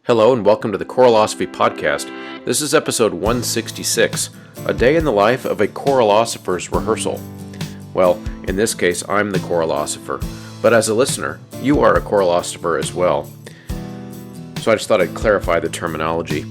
Hello and welcome to the Choralosophy Podcast. This is episode 166, A Day in the Life of a Choralosopher's Rehearsal. Well, in this case, I'm the Choralosopher, but as a listener, you are a Choralosopher as well. So I just thought I'd clarify the terminology.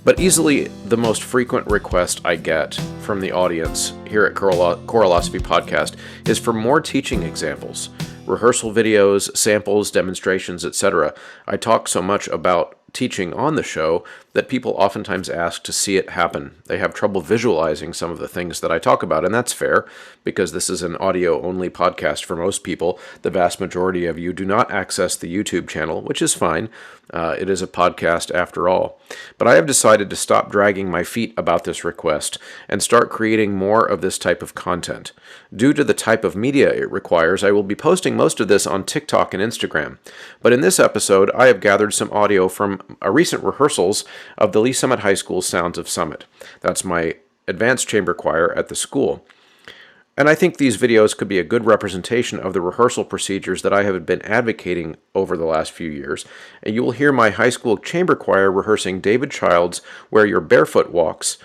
But easily the most frequent request I get from the audience here at Choralosophy Podcast is for more teaching examples, rehearsal videos, samples, demonstrations, etc. I talk so much about teaching on the show that people oftentimes ask to see it happen. They have trouble visualizing some of the things that I talk about, and that's fair because this is an audio-only podcast for most people. The vast majority of you do not access the YouTube channel, which is fine. It is a podcast after all. But I have decided to stop dragging my feet about this request and start creating more of this type of content. Due to the type of media it requires, I will be posting most of this on TikTok and Instagram. But in this episode, I have gathered some audio from recent rehearsals of the Lee Summit High School Sounds of Summit. That's my advanced chamber choir at the school. And I think these videos could be a good representation of the rehearsal procedures that I have been advocating over the last few years. And you will hear my high school chamber choir rehearsing David Child's Where Your Barefoot Walks,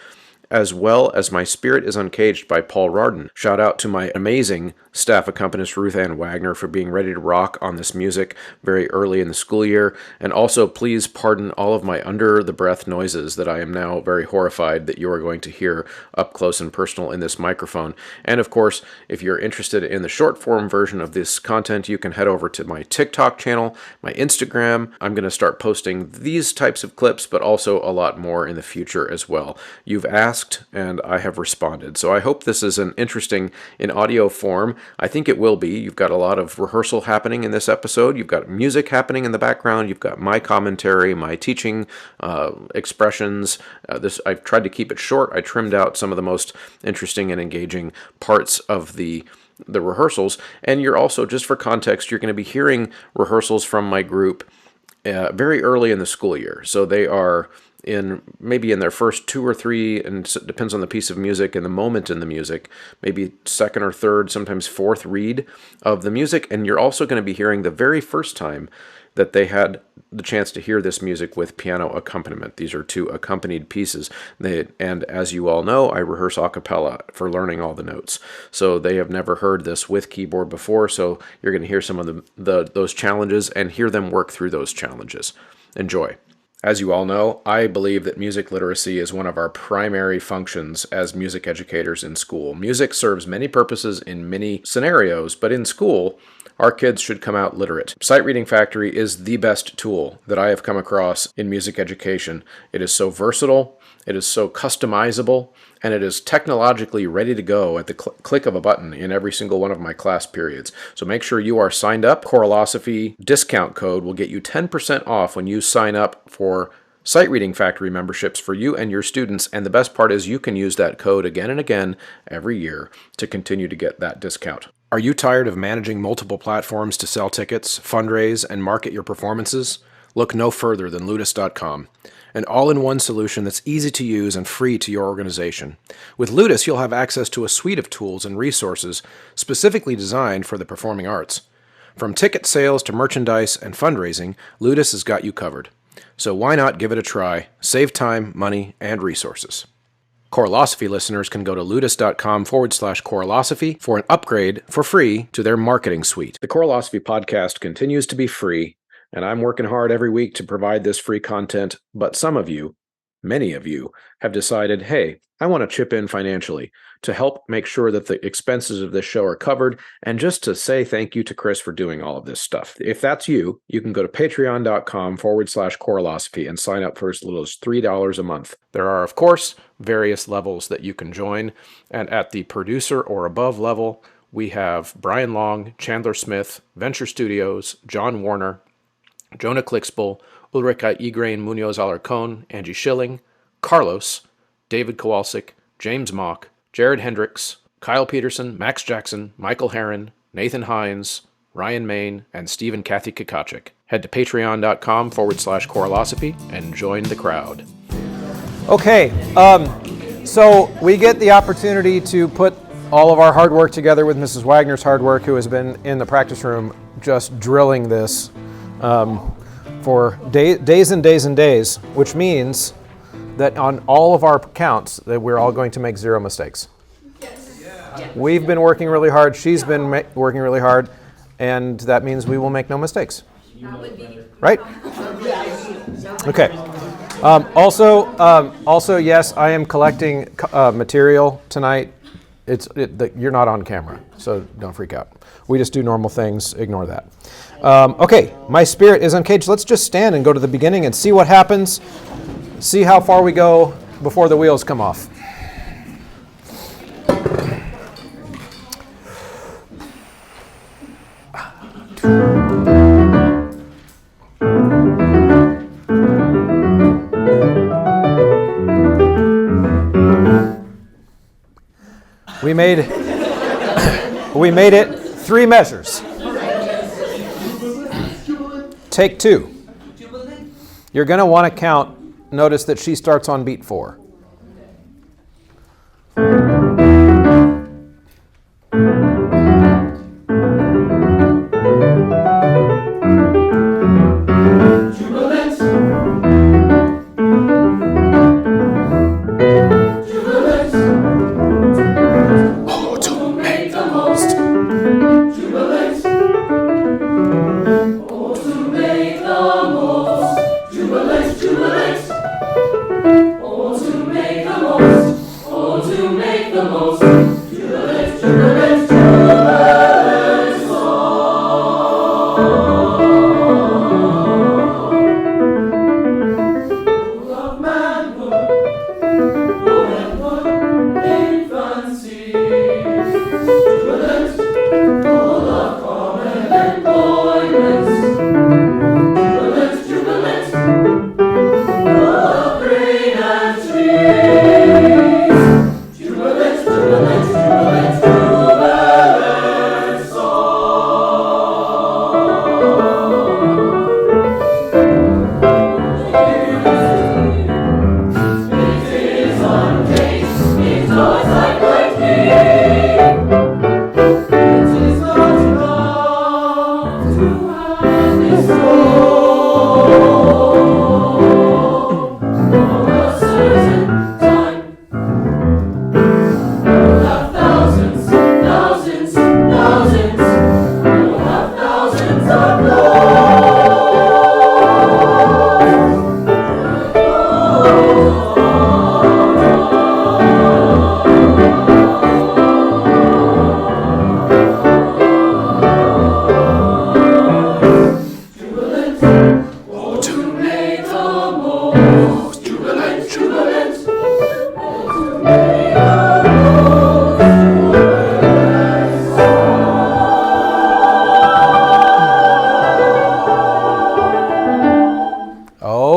as well as My Spirit is Uncaged by Paul Rarden. Shout out to my amazing staff accompanist Ruth Ann Wagner for being ready to rock on this music very early in the school year. And also please pardon all of my under-the-breath noises that I am now very horrified that you are going to hear up close and personal in this microphone. And of course, if you're interested in the short form version of this content, you can head over to my TikTok channel, my Instagram. I'm going to start posting these types of clips, but also a lot more in the future as well. You've asked and I have responded. So I hope this is an interesting in audio form. I think it will be. You've got a lot of rehearsal happening in this episode. You've got music happening in the background. You've got my commentary, my teaching expressions. I've tried to keep it short. I trimmed out some of the most interesting and engaging parts of the rehearsals. And you're also, just for context, you're going to be hearing rehearsals from my group very early in the school year. So they are maybe in their first 2 or 3, and it depends on the piece of music and the moment in the music, maybe second or third, sometimes fourth read of the music. And you're also going to be hearing the very first time that they had the chance to hear this music with piano accompaniment. These are 2 accompanied pieces. And as you all know, I rehearse a cappella for learning all the notes. So they have never heard this with keyboard before, so you're going to hear some of those challenges and hear them work through those challenges. Enjoy. As you all know, I believe that music literacy is one of our primary functions as music educators in school. Music serves many purposes in many scenarios, but in school, our kids should come out literate. Sight Reading Factory is the best tool that I have come across in music education. It is so versatile, it is so customizable, and it is technologically ready to go at the click of a button in every single one of my class periods. So make sure you are signed up. Choralosophy discount code will get you 10% off when you sign up for Sight Reading Factory memberships for you and your students. And the best part is you can use that code again and again every year to continue to get that discount. Are you tired of managing multiple platforms to sell tickets, fundraise, and market your performances? Look no further than Ludus.com, an all-in-one solution that's easy to use and free to your organization. With Ludus, you'll have access to a suite of tools and resources specifically designed for the performing arts. From ticket sales to merchandise and fundraising, Ludus has got you covered. So why not give it a try? Save time, money, and resources. Choralosophy listeners can go to ludus.com/Choralosophy for an upgrade for free to their marketing suite. The Choralosophy Podcast continues to be free, and I'm working hard every week to provide this free content, but some of you, many of you, have decided, hey, I want to chip in financially to help make sure that the expenses of this show are covered, and just to say thank you to Chris for doing all of this stuff. If that's you, you can go to patreon.com/Choralosophy and sign up for as little as $3 a month. There are, of course, various levels that you can join, and at the producer or above level, we have Brian Long, Chandler Smith, Venture Studios, John Warner, Jonah Clixbull, Ulrika Igrain Munoz Alarcon, Angie Schilling, Carlos, David Kowalczyk, James Mock, Jared Hendricks, Kyle Peterson, Max Jackson, Michael Herron, Nathan Hines, Ryan Main, and Stephen Kathy Kikachik. Head to patreon.com/Choralosophy and join the crowd. Okay, so we get the opportunity to put all of our hard work together with Mrs. Wagner's hard work, who has been in the practice room just drilling this for days and days and days, which means that on all of our counts that we're all going to make 0 mistakes. We've been working really hard, she's been working really hard, and that means we will make no mistakes. Right? Okay. Also, yes, I am collecting material tonight. You're not on camera, so don't freak out. We just do normal things. Ignore that. Okay, my spirit is uncaged. Let's just stand and go to the beginning and see what happens. See how far we go before the wheels come off. We made it 3 measures. Take 2. You're going to want to count. Notice that she starts on beat 4.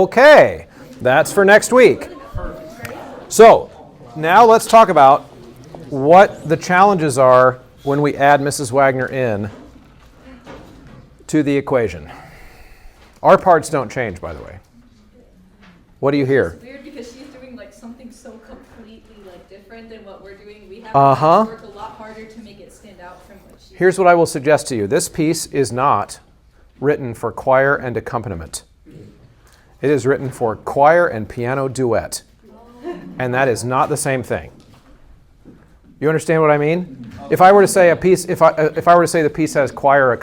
Okay, that's for next week. So, now let's talk about what the challenges are when we add Mrs. Wagner in to the equation. Our parts don't change, by the way. What do you hear? It's weird because she's doing like something so completely like different than what we're doing. We have to work a lot harder to make it stand out from what she's Here's what I will suggest to you. This piece is not written for choir and accompaniment. It is written for choir and piano duet. And that is not the same thing. You understand what I mean? If I were to say a piece, if I were to say the piece has choir and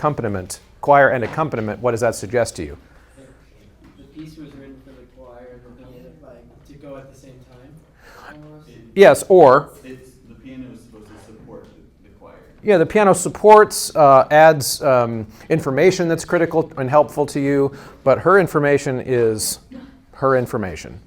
accompaniment, what does that suggest to you? The piece was written for the choir and the piano, like to go at the same time. Yes, or the piano is supposed to support the choir. yeah, the piano supports, adds information that's critical and helpful to you, but her information is her information.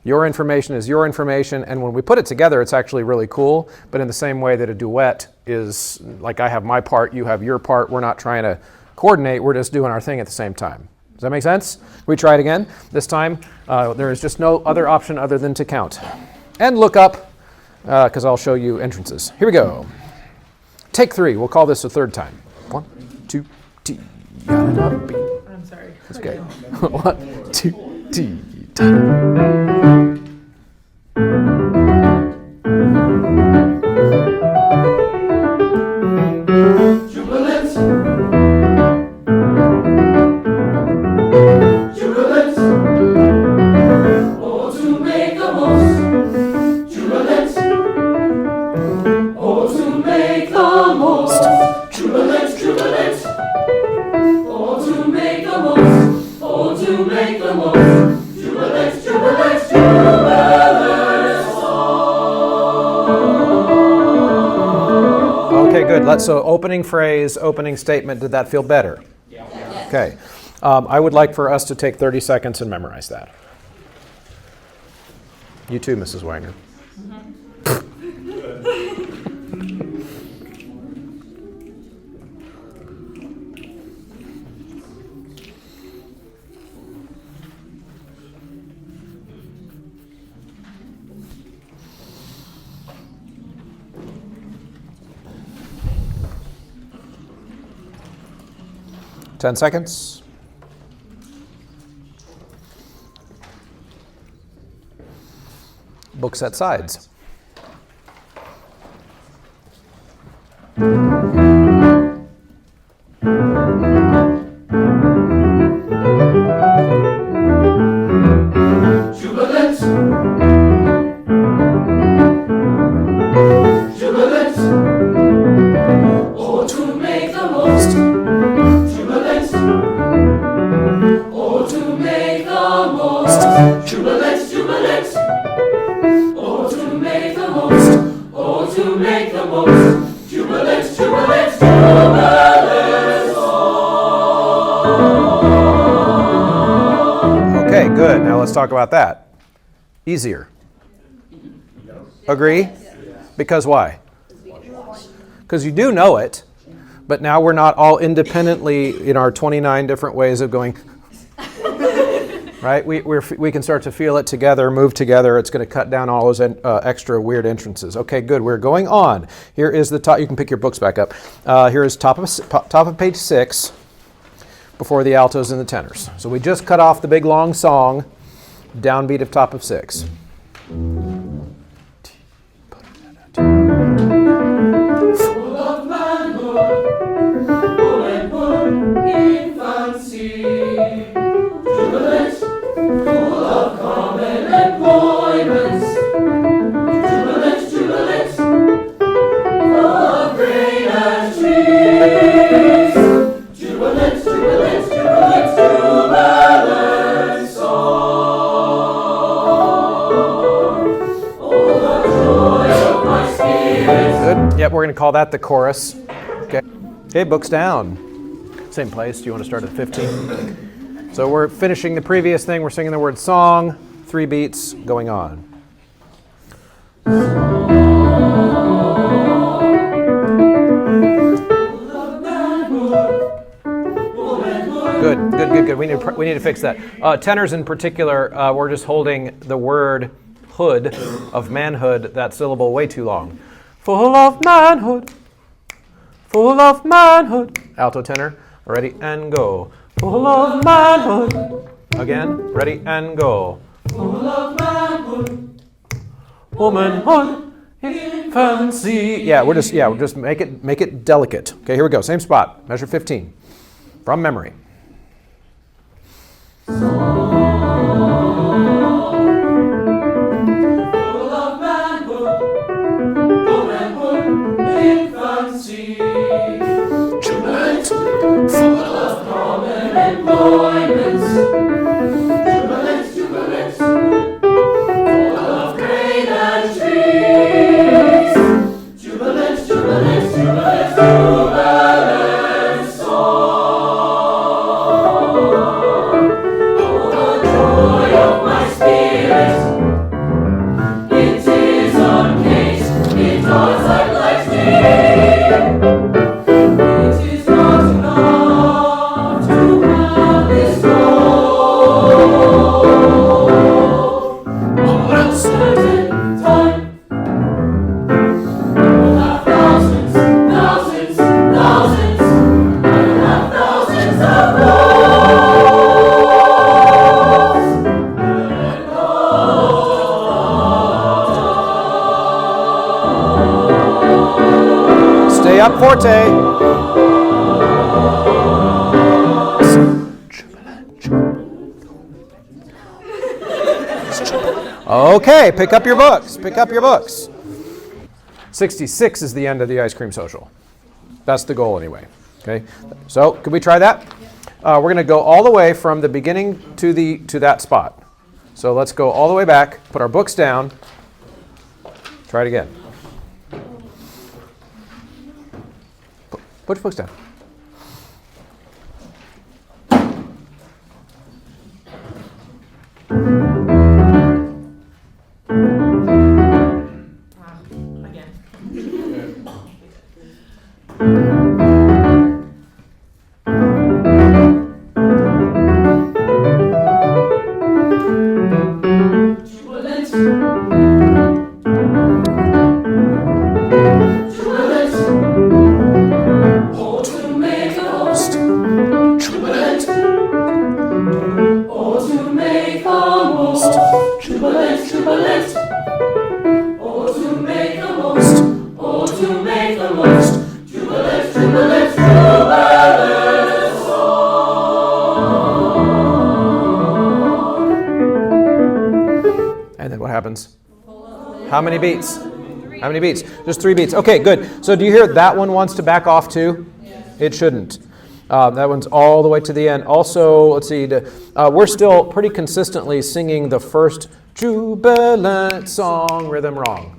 Your information is your information, and when we put it together, it's actually really cool, but in the same way that a duet is, like I have my part, you have your part, we're not trying to coordinate, we're just doing our thing at the same time. Does that make sense? We try it again. This time, there is just no other option other than to count. And look up, because I'll show you entrances. Here we go. Take 3. We'll call this a third time. 1, 2, T. I'm sorry. That's okay. 1, 2, T. Jubilant. Good. So opening phrase, opening statement, did that feel better? Yeah. Okay. I would like for us to take 30 seconds and memorize that. You too, Mrs. Wagner. 10 seconds. Books at sides. Okay, good. Now let's talk about that. Easier. Agree? Because why? Because you do know it, but now we're not all independently in our 29 different ways of going. Right? We can start to feel it together, move together. It's going to cut down all those extra weird entrances. Okay, good. We're going on. Here is the top. You can pick your books back up. Here is top of page 6 before the altos and the tenors. So we just cut off the big long song, downbeat of top of 6. Full of manhood, womanhood, infancy, jubilant, full of common employments, jubilant, full of grain and trees, jubilant song, oh the joy of my spirit. Good. Yep, we're going to call that the chorus. Okay. Okay, books down. Same place. Do you want to start at 15? So we're finishing the previous thing. We're singing the word song, 3 beats, going on. Good. We need to fix that. Tenors in particular, we're just holding the word hood of manhood, that syllable, way too long. Full of manhood. Alto tenor, ready and go. Full of manhood. Again, ready and go. Full of manhood, Womanhood, infancy. Yeah, we'll just make it delicate. Okay, here we go. Same spot. Measure 15. From memory. full of manhood, womanhood, infancy, Jubilant. full of common employments, jubilant, full of grain and trees, jubilant song, oh the joy of my spirit, it is uncaged, it does like me. It is not enough to have this goal. But a certain time, we'll have thousands, I will have thousands of goals. Stay up forte. Okay, pick up your books. 66 is the end of the ice cream social. That's the goal anyway. Okay, so could we try that? We're going to go all the way from the beginning to that spot. So let's go all the way back, put our books down. Try it again. Put your books down. And then what happens? How many beats? How many beats? Just 3 beats. Okay, good. So do you hear that one wants to back off too? It shouldn't. That one's all the way to the end. Also, let's see, we're still pretty consistently singing the first jubilant song rhythm wrong.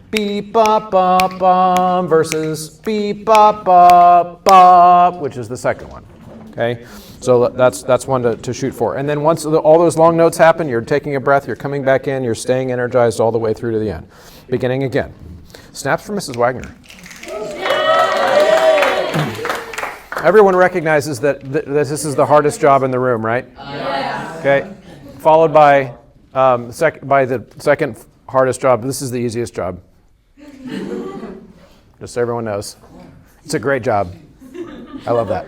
Beep, bop, bop, bop, versus beep, bop, bop, bop, which is the second one. Okay? So that's one to shoot for. And then once all those long notes happen, you're taking a breath, you're coming back in, you're staying energized all the way through to the end. Beginning again. Snaps for Mrs. Wagner. Everyone recognizes that this is the hardest job in the room, right? Yes. Okay. Followed by the second hardest job. This is the easiest job. Just so everyone knows. It's a great job. I love that.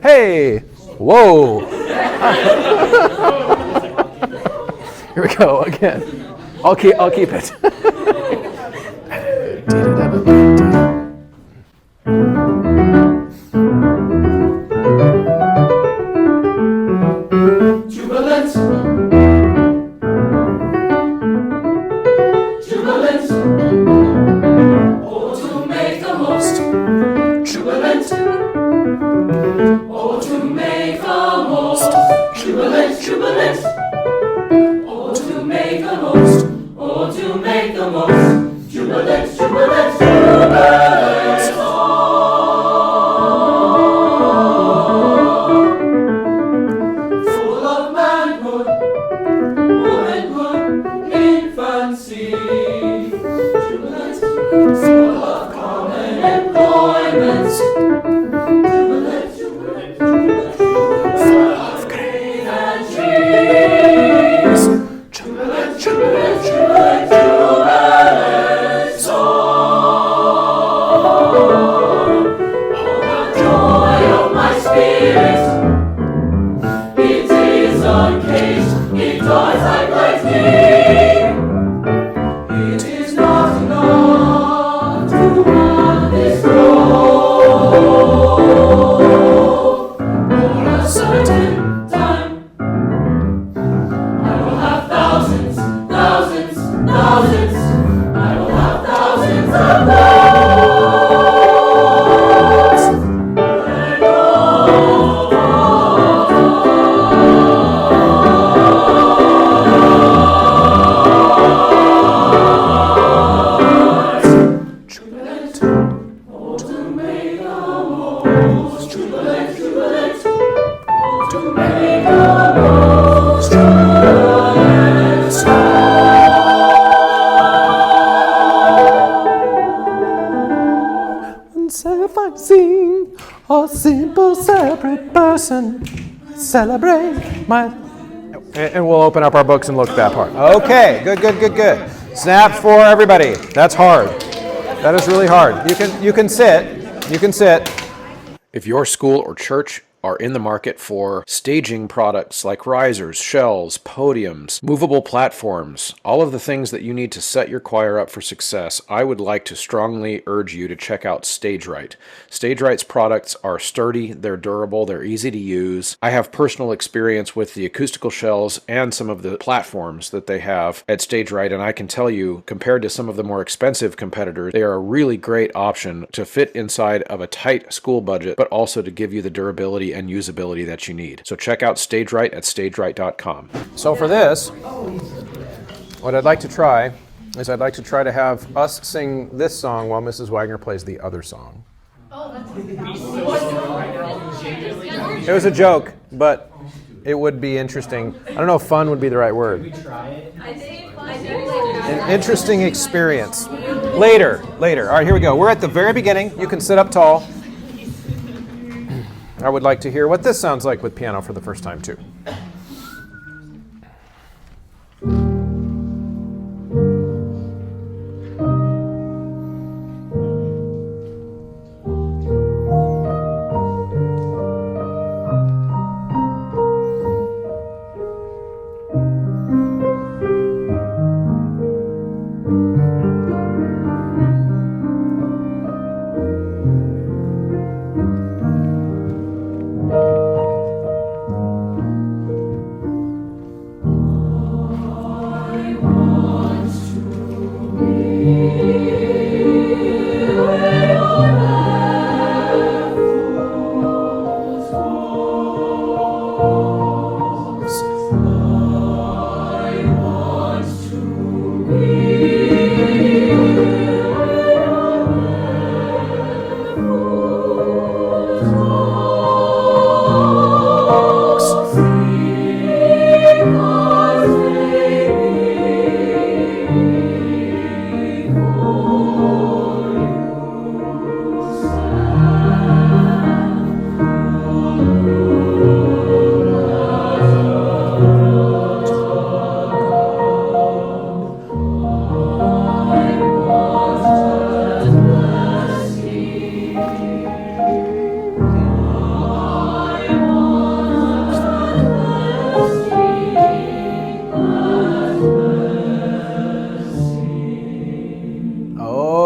Hey! Whoa! Here we go again. I'll keep it. Jubilant. Jubilant. Oh, to make the most. Jubilant. Oh, to make the most. Jubilant. Jubilant. Oh, to make the most. Oh, to make the most. Jubilant. Jubilant. Jubilant. Full of manhood, womanhood, infancy. Jubilant. Full of common employments. Jubilant. Jubilant. Jubilant. Full of grain and trees. Jubilant. Jubilant. Jubilant. Jubilant song. Oh, the joy of my spirit. It is uncaged, it dies like lightning. It is not enough to want this growth. For a certain time, I will have thousands, thousands, thousands. I will have thousands of those. And jubilant, oh, to make the most. Jubilant, jubilant, oh, to make the most. Jubilant If I sing a simple separate person, celebrate my... And we'll open up our books and look at that part. Okay, good. Snaps for everybody. That's hard. That is really hard. You can sit. If your school or church are in the market for staging products like risers, shells, podiums, movable platforms, all of the things that you need to set your choir up for success, I would like to strongly urge you to check out StageRight. StageRight's products are sturdy, they're durable, they're easy to use. I have personal experience with the acoustical shells and some of the platforms that they have at StageRight, and I can tell you, compared to some of the more expensive competitors, they are a really great option to fit inside of a tight school budget, but also to give you the durability and usability that you need. So check out StageRight at stageright.com. So for this, what I'd like to try is I'd like to have us sing this song while Mrs. Wagner plays the other song. Oh, that's It was a joke, but it would be interesting. I don't know if fun would be the right word. Try it. I think like An interesting experience. Later. All right, here we go. We're at the very beginning. You can sit up tall. I would like to hear what this sounds like with piano for the first time, too.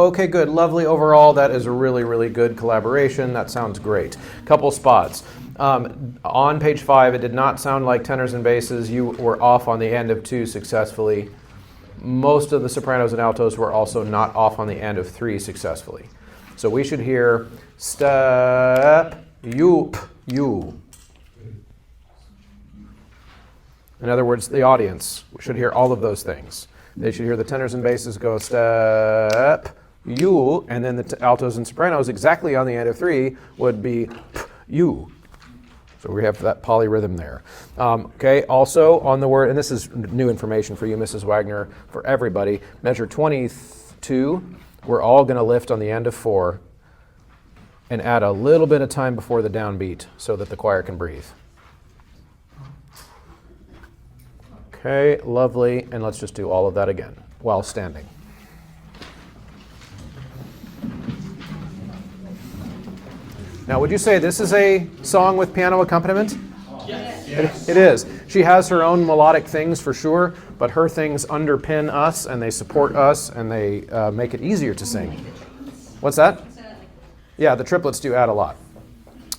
Okay, good. Lovely overall. That is a really, really good collaboration. That sounds great. Couple spots. On page 5, it did not sound like tenors and basses. You were off on the end of 2 successfully. Most of the sopranos and altos were also not off on the end of 3 successfully. So we should hear step, you. In other words, the audience should hear all of those things. They should hear the tenors and basses go step, you, and then the altos and sopranos exactly on the end of 3 would be you. So we have that polyrhythm there. Okay, also on the word, and this is new information for you, Mrs. Wagner, for everybody, measure 22, we're all going to lift on the end of 4 and add a little bit of time before the downbeat so that the choir can breathe. Okay, lovely, and let's just do all of that again while standing. Now, would you say this is a song with piano accompaniment? Yes. It is. She has her own melodic things for sure, but her things underpin us and they support us and they make it easier to sing. What's that? Yeah, the triplets do add a lot.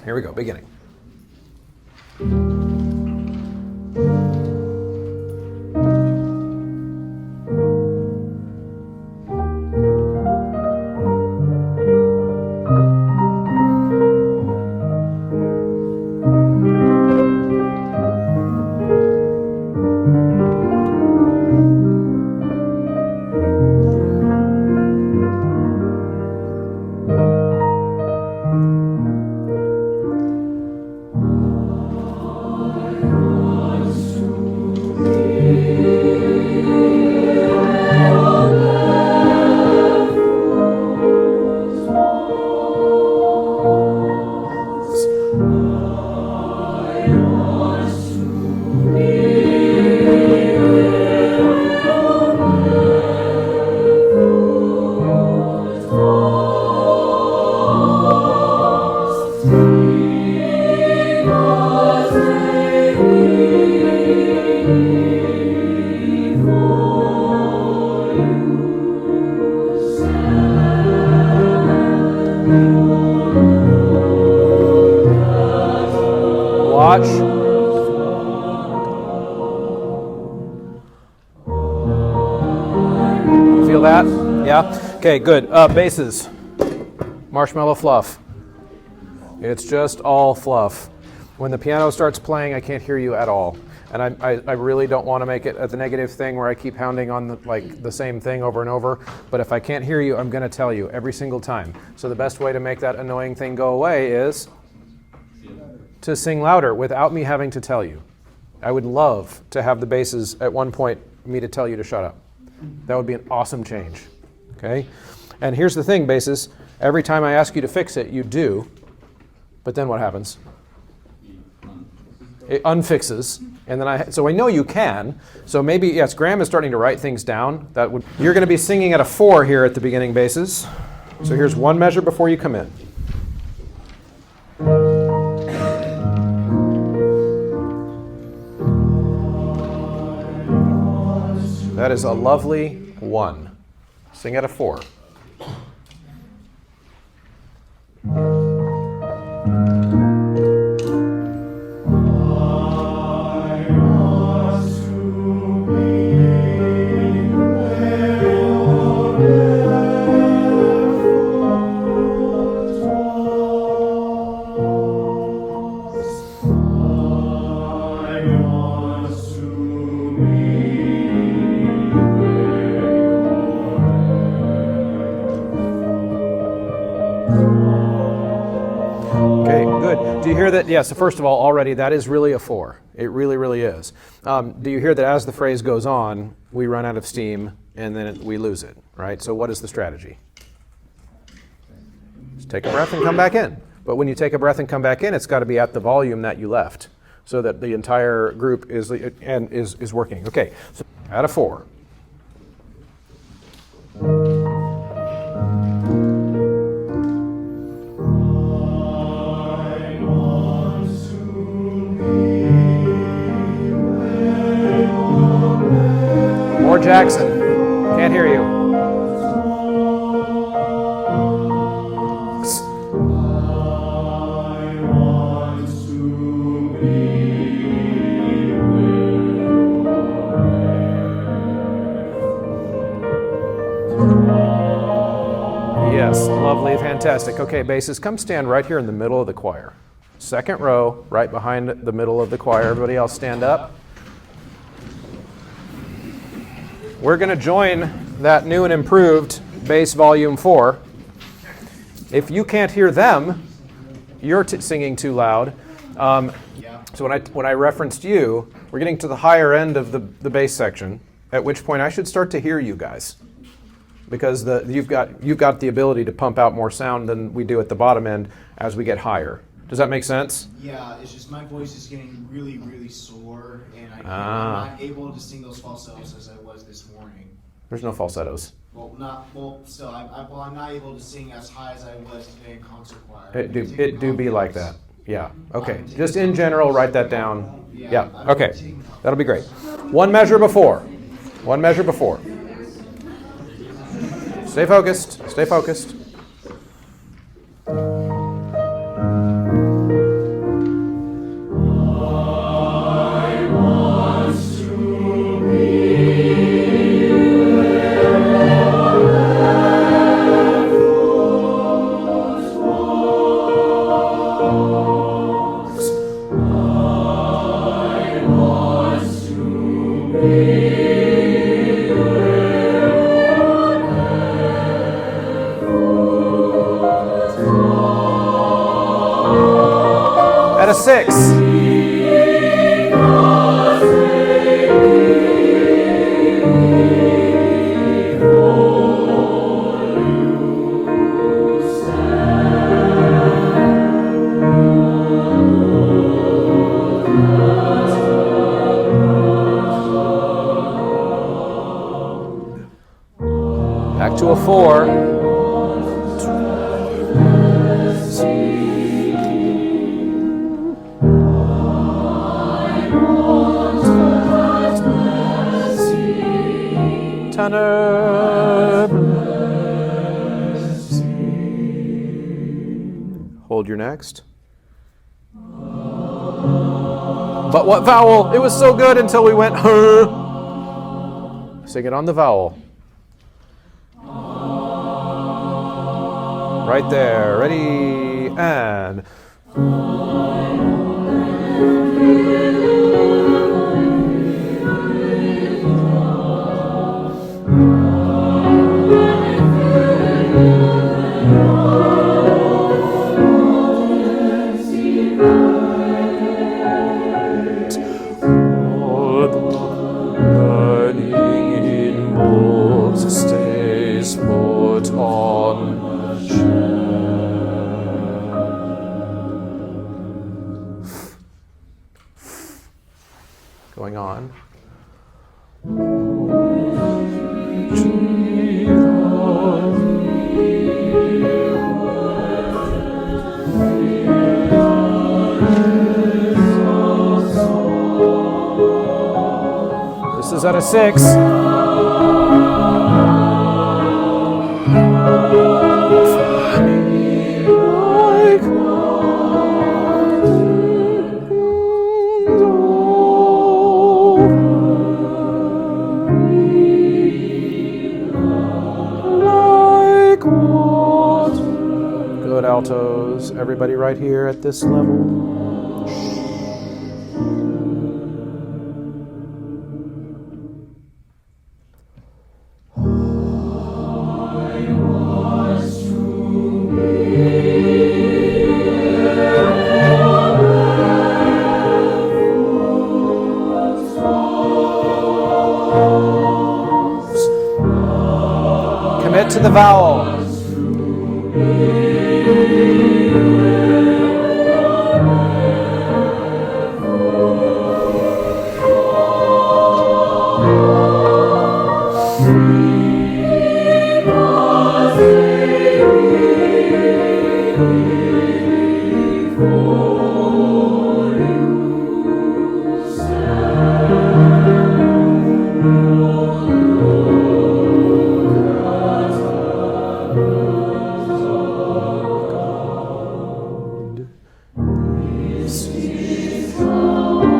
Here we go, beginning. Feel that? Yeah? Okay, good. Basses. Marshmallow fluff. It's just all fluff. When the piano starts playing, I can't hear you at all. And I really don't want to make it the negative thing where I keep pounding on the same thing over and over. But if I can't hear you, I'm going to tell you every single time. So the best way to make that annoying thing go away is to sing louder without me having to tell you. I would love to have the basses at one point me to tell you to shut up. That would be an awesome change. Okay? And here's the thing, basses. Every time I ask you to fix it, you do. But then what happens? It unfixes. And then so I know you can. So maybe, yes, Graham is starting to write things down. You're going to be singing at a 4 here at the beginning basses. So here's one measure before you come in. That is a lovely 1. Sing at a 4. Do you hear that? Yeah, so first of all, already that is really a 4. It really, really is. Do you hear that as the phrase goes on, we run out of steam and then we lose it, right? So what is the strategy? Just take a breath and come back in. But when you take a breath and come back in, it's got to be at the volume that you left so that the entire group is working. Okay, so at a 4. More Jackson. Can't hear you. Yes, lovely, fantastic. Okay, basses, come stand right here in the middle of the choir. Second row, right behind the middle of the choir. Everybody else stand up. We're going to join that new and improved bass volume 4. If you can't hear them, you're singing too loud. So when I referenced you, we're getting to the higher end of the bass section, at which point I should start to hear you guys. Because you've got the ability to pump out more sound than we do at the bottom end as we get higher. Does that make sense? Yeah, it's just my voice is getting really, really sore, and I'm not able to sing those falsettos as I was this morning. There's no falsettos. I'm not able to sing as high as I was today in concert choir. It do be like that. Yeah. Okay. Just in general, write that down. Yeah. Okay. That'll be great. One measure before. One measure before. Stay focused. Stay focused. At a 6. Back to a 4. Tenor. Hold your next. But what vowel? It was so good until we went, Sing it on the vowel. Right there. Ready, and... Is that a 6? Good altos. Everybody right here at this level. Commit to the vowel.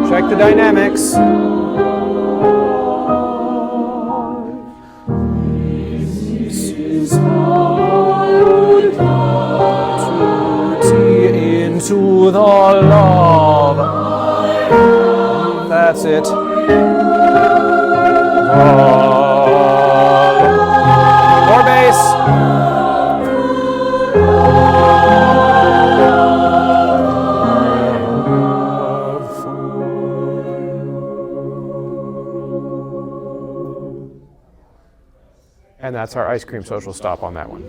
Check the dynamics. Into the love. That's it. More bass. And that's our ice cream social stop on that one.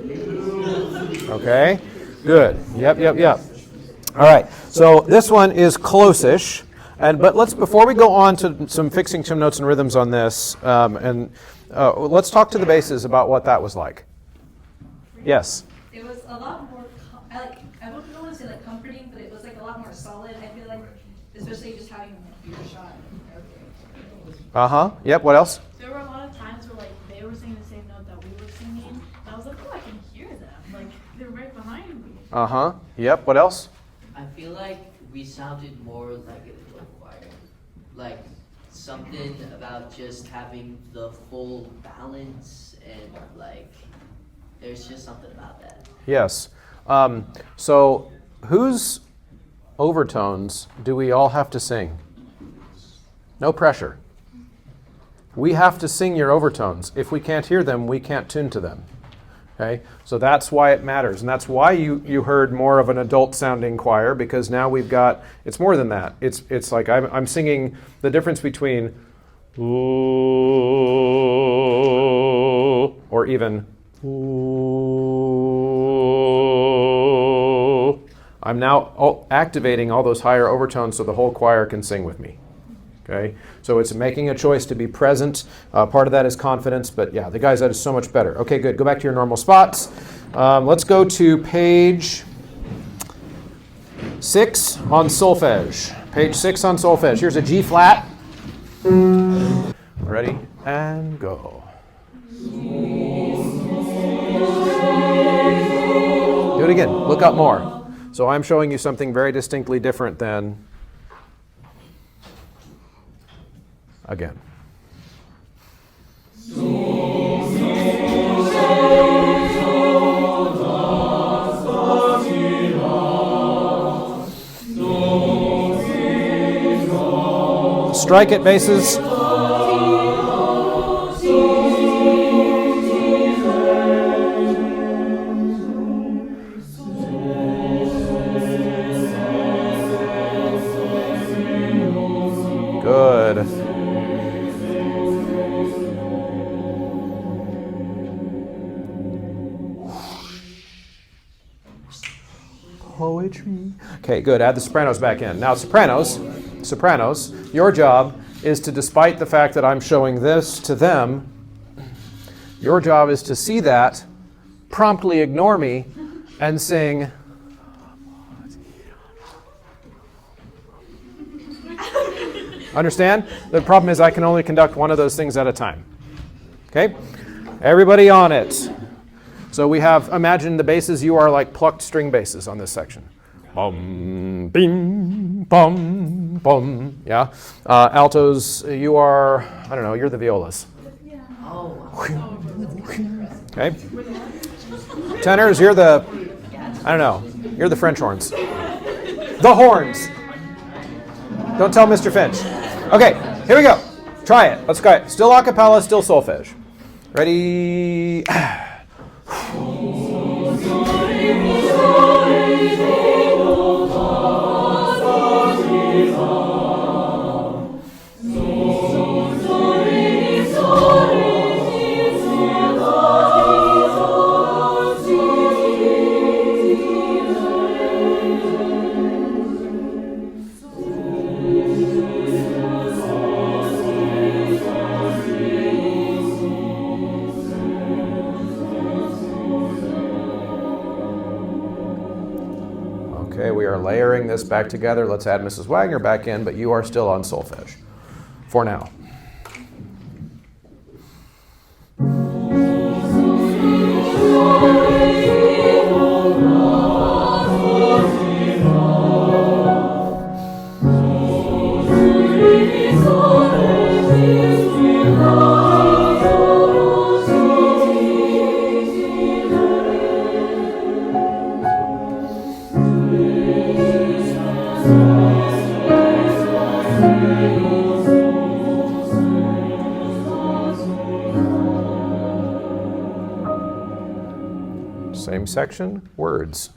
Okay, good. Yep. All right, so this one is close-ish, but before we go on to fixing some notes and rhythms on this, let's talk to the basses about what that was like. Yes. It was a lot more, I wouldn't want to say comforting, but it was a lot more solid. I feel like, especially just having your shot. Yep, what else? There were a lot of times where they were singing the same note that we were singing, and I was like, oh, I can hear them. They're right behind me. Yep, what else? I feel like we sounded more like a little choir. Something about just having the full balance and there's just something about that. Yes. So whose overtones do we all have to sing? No pressure. We have to sing your overtones. If we can't hear them, we can't tune to them. Okay? So that's why it matters. And that's why you heard more of an adult sounding choir, because now we've got, it's more than that. It's like I'm singing the difference between ooh, or even ooh. I'm now activating all those higher overtones so the whole choir can sing with me. Okay, so it's making a choice to be present. Part of that is confidence, but yeah, the guys, that is so much better. Okay, good. Go back to your normal spots. Let's go to page 6 on solfege. Page 6 on solfege. Here's a G flat. Ready? And go. Do it again. Look up more. So I'm showing you something very distinctly different than again. Strike it, basses. Good. Poetry. Okay, good. Add the sopranos back in. Now, sopranos, your job is to, despite the fact that I'm showing this to them, your job is to see that, promptly ignore me, and sing. Understand? The problem is I can only conduct one of those things at a time. Okay? Everybody on it. So we have, imagine the basses, you are like plucked string basses on this section. Bum, bing, bum, bum. Yeah? Altos, you are, I don't know, you're the violas. Okay? Tenors, you're the, I don't know, you're the French horns. The horns. Don't tell Mr. Finch. Okay, here we go. Try it. Let's go. Still a cappella, still solfege. Ready? Okay, we are layering this back together. Let's add Mrs. Wagner back in, but you are still on solfege for now. Same section, words.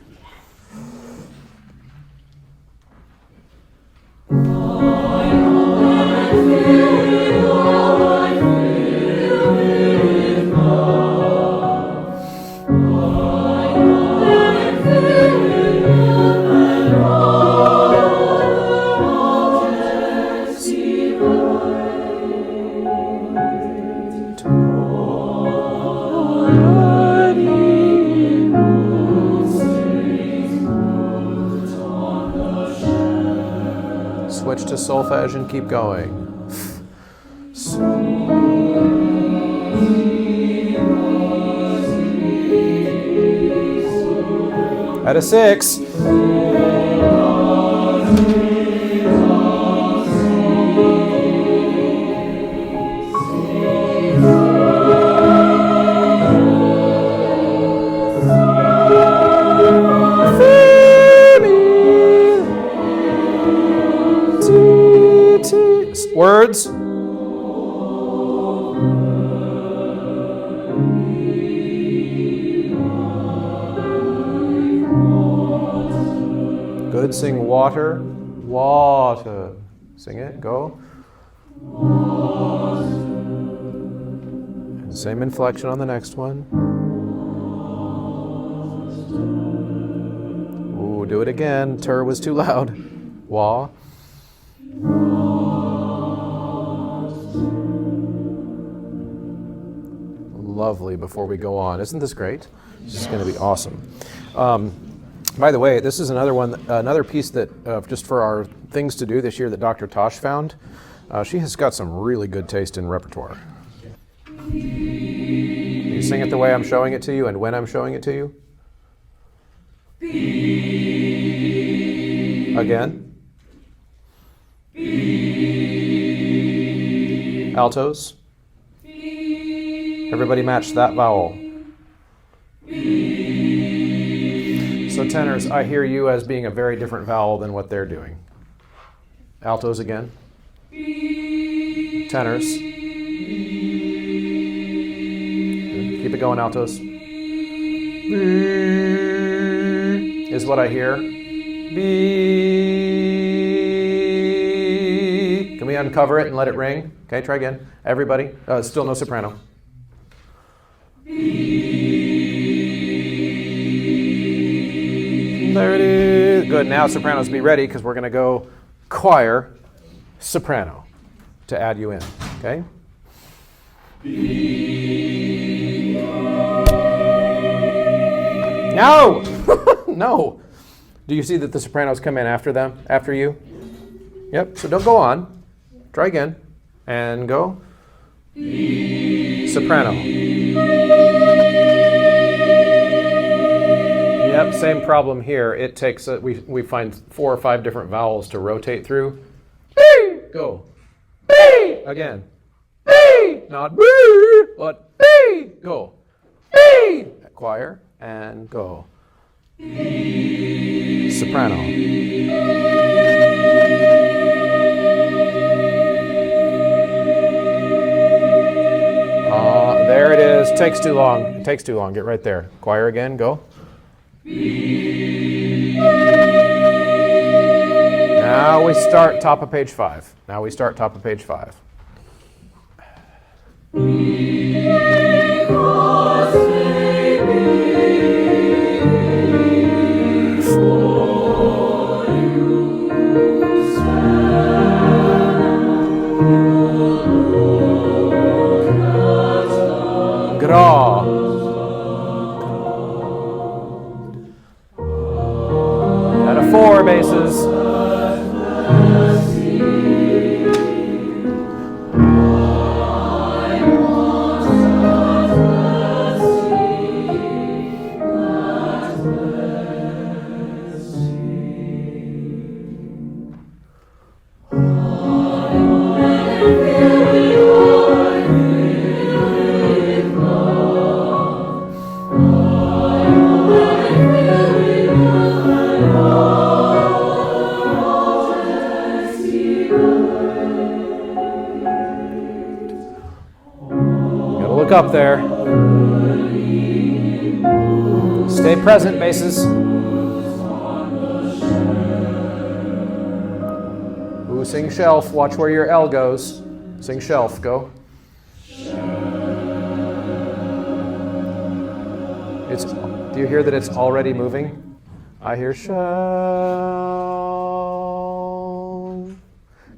Switch to solfege and keep going. At a 6. Words. Good. Sing water. Water. Sing it. Go. And same inflection on the next one. Ooh, do it again. Tur was too loud. Wah. Lovely before we go on. Isn't this great? This is going to be awesome. By the way, this is another piece that just for our things to do this year that Dr. Tosh found. She has got some really good taste in repertoire. Can you sing it the way I'm showing it to you and when I'm showing it to you? Again. Altos. Everybody match that vowel. So tenors, I hear you as being a very different vowel than what they're doing. Altos again. Tenors. Keep it going, altos. Is what I hear. Can we uncover it and let it ring? Okay, try again. Everybody. Still no soprano. There it is. Good. Now sopranos, be ready because we're going to go choir, soprano to add you in. Okay? No! No! Do you see that the sopranos come in after them, after you? Yep. So don't go on. Try again. And go. Soprano. Yep, same problem here. It takes, we find 4 or 5 different vowels to rotate through. Go. Again. Not but go. Choir, and go. Soprano. There it is. Takes too long. It takes too long. Get right there. Choir again. Go. Now we start top of page 5. Now we start top of page 5. Gra. Out of 4 bases. Look up there. Stay present, basses. Ooh, sing shelf. Watch where your L goes. Sing shelf. Go. Do you hear that it's already moving? I hear shelf.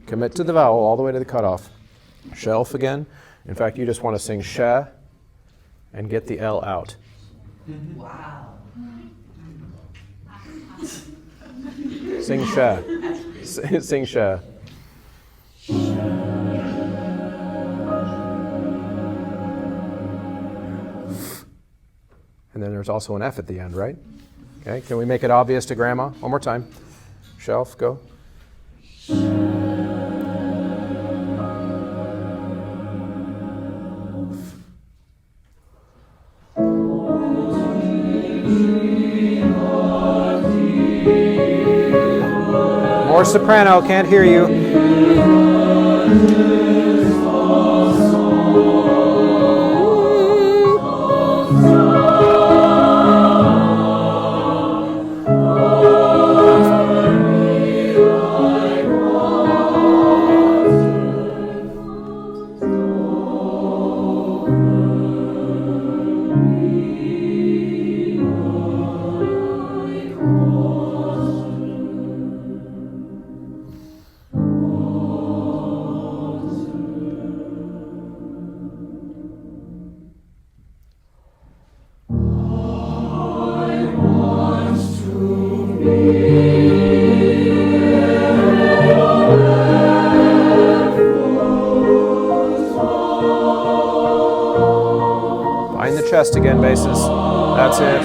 Commit to the vowel all the way to the cutoff. Shelf again. In fact, you just want to sing sh and get the L out. Wow. Sing sh. Sing sh. And then there's also an F at the end, right? Okay, can we make it obvious to Grandma? One more time. Shelf, go. More soprano, can't hear you. Find the chest again, basses. That's it.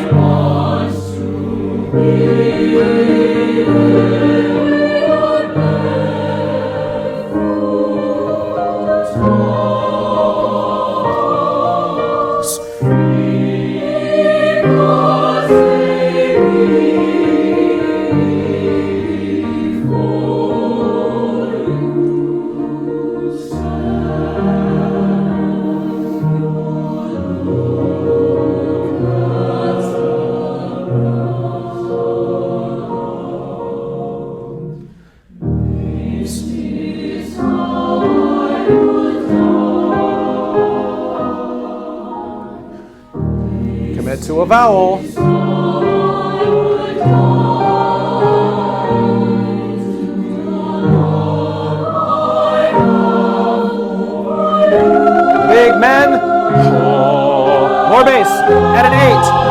Commit to a vowel. Big men. More bass. At an 8.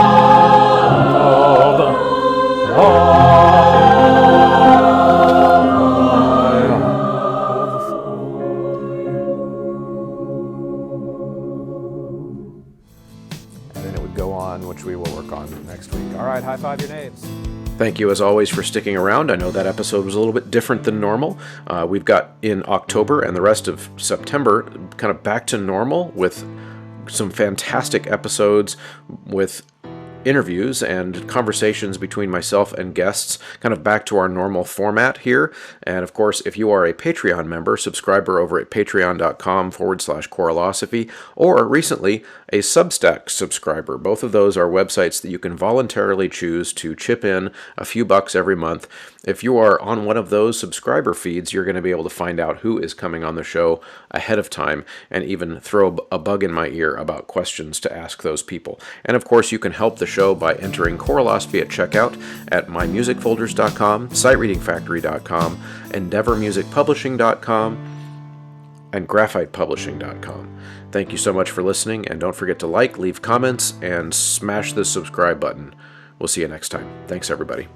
one, which we will work on next week. All right, high five your names. Thank you, as always, for sticking around. I know that episode was a little bit different than normal. We've got in October and the rest of September kind of back to normal with some fantastic episodes with interviews and conversations between myself and guests, kind of back to our normal format here. And of course, if you are a Patreon member, subscriber over at patreon.com/Choralosophy, or recently a Substack subscriber. Both of those are websites that you can voluntarily choose to chip in a few bucks every month. If you are on one of those subscriber feeds, you're going to be able to find out who is coming on the show ahead of time and even throw a bug in my ear about questions to ask those people. And of course, you can help the show by entering Choralosophy at checkout at mymusicfolders.com, sightreadingfactory.com, endeavormusicpublishing.com, and graphitepublishing.com. Thank you so much for listening, and don't forget to like, leave comments, and smash the subscribe button. We'll see you next time. Thanks, everybody.